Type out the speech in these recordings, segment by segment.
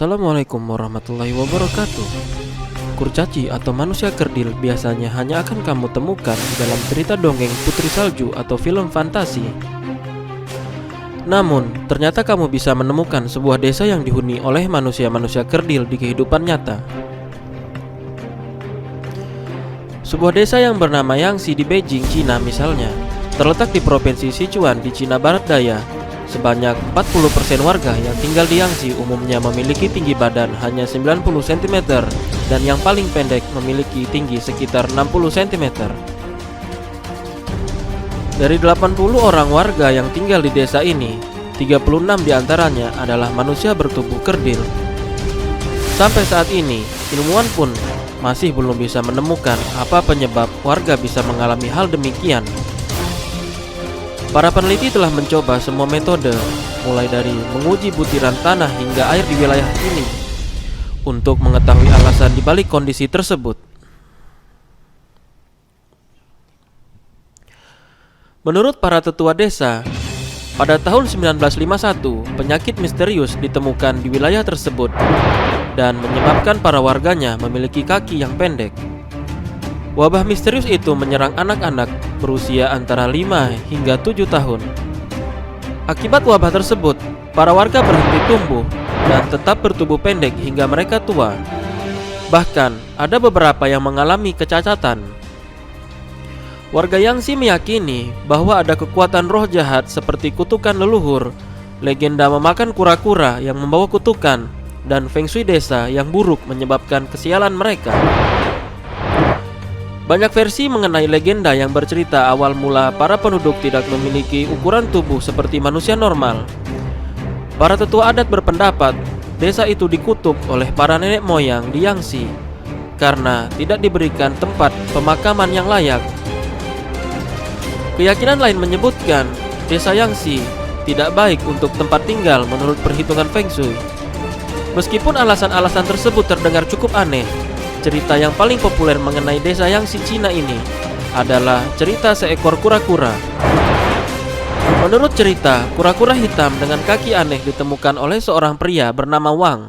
Assalamualaikum warahmatullahi wabarakatuh. Kurcaci atau manusia kerdil biasanya hanya akan kamu temukan dalam cerita dongeng putri salju atau film fantasi. Namun, ternyata kamu bisa menemukan sebuah desa yang dihuni oleh manusia-manusia kerdil di kehidupan nyata. Sebuah desa yang bernama Yangsi di Beijing, Cina misalnya, terletak di provinsi Sichuan di Cina Barat Daya. Sebanyak 40% warga yang tinggal di Yangsi umumnya memiliki tinggi badan hanya 90 cm dan yang paling pendek memiliki tinggi sekitar 60 cm. Dari 80 orang warga yang tinggal di desa ini, 36 diantaranya adalah manusia bertubuh kerdil. Sampai saat ini, ilmuwan pun masih belum bisa menemukan apa penyebab warga bisa mengalami hal demikian. Para peneliti telah mencoba semua metode, mulai dari menguji butiran tanah hingga air di wilayah ini, untuk mengetahui alasan dibalik kondisi tersebut. Menurut para tetua desa, pada tahun 1951, penyakit misterius ditemukan di wilayah tersebut dan menyebabkan para warganya memiliki kaki yang pendek. Wabah misterius itu menyerang anak-anak berusia antara 5 hingga 7 tahun. Akibat wabah tersebut, para warga berhenti tumbuh dan tetap bertubuh pendek hingga mereka tua. Bahkan, ada beberapa yang mengalami kecacatan. Warga Yangsi meyakini bahwa ada kekuatan roh jahat seperti kutukan leluhur, legenda memakan kura-kura yang membawa kutukan, dan feng shui desa yang buruk menyebabkan kesialan mereka. Banyak versi mengenai legenda yang bercerita awal mula para penduduk tidak memiliki ukuran tubuh seperti manusia normal. Para tetua adat berpendapat desa itu dikutuk oleh para nenek moyang di Yangsi karena tidak diberikan tempat pemakaman yang layak. Keyakinan lain menyebutkan desa Yangsi tidak baik untuk tempat tinggal menurut perhitungan feng shui. Meskipun alasan-alasan tersebut terdengar cukup aneh, cerita yang paling populer mengenai desa Yangsi Cina ini adalah cerita seekor kura-kura. Menurut cerita, kura-kura hitam dengan kaki aneh ditemukan oleh seorang pria bernama Wang.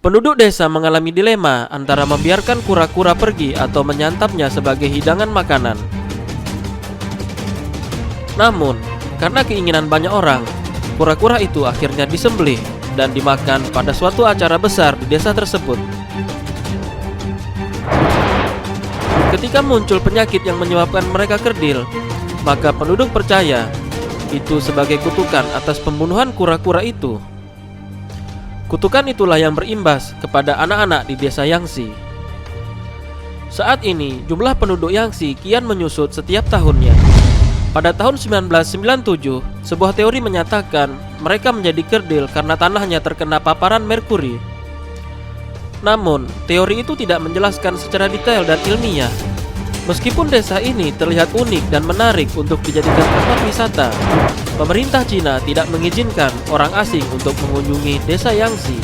Penduduk desa mengalami dilema antara membiarkan kura-kura pergi atau menyantapnya sebagai hidangan makanan. Namun, karena keinginan banyak orang, kura-kura itu akhirnya disembelih dan dimakan pada suatu acara besar di desa tersebut. Ketika muncul penyakit yang menyebabkan mereka kerdil, maka penduduk percaya itu sebagai kutukan atas pembunuhan kura-kura itu. Kutukan itulah yang berimbas kepada anak-anak di desa Yangsi. Saat ini, jumlah penduduk Yangsi kian menyusut setiap tahunnya. Pada tahun 1997, sebuah teori menyatakan mereka menjadi kerdil karena tanahnya terkena paparan merkuri. Namun, teori itu tidak menjelaskan secara detail dan ilmiah. Meskipun desa ini terlihat unik dan menarik untuk dijadikan tempat wisata, pemerintah Cina tidak mengizinkan orang asing untuk mengunjungi desa Yangsi.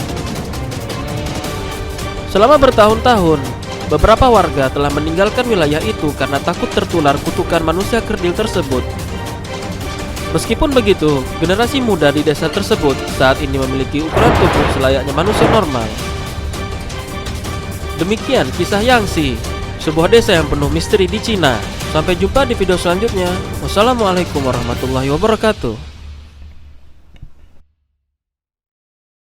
Selama bertahun-tahun, beberapa warga telah meninggalkan wilayah itu karena takut tertular kutukan manusia kerdil tersebut. Meskipun begitu, generasi muda di desa tersebut saat ini memiliki ukuran tubuh selayaknya manusia normal. Demikian kisah Yangsi, sebuah desa yang penuh misteri di Cina. Sampai jumpa di video selanjutnya. Wassalamualaikum warahmatullahi wabarakatuh.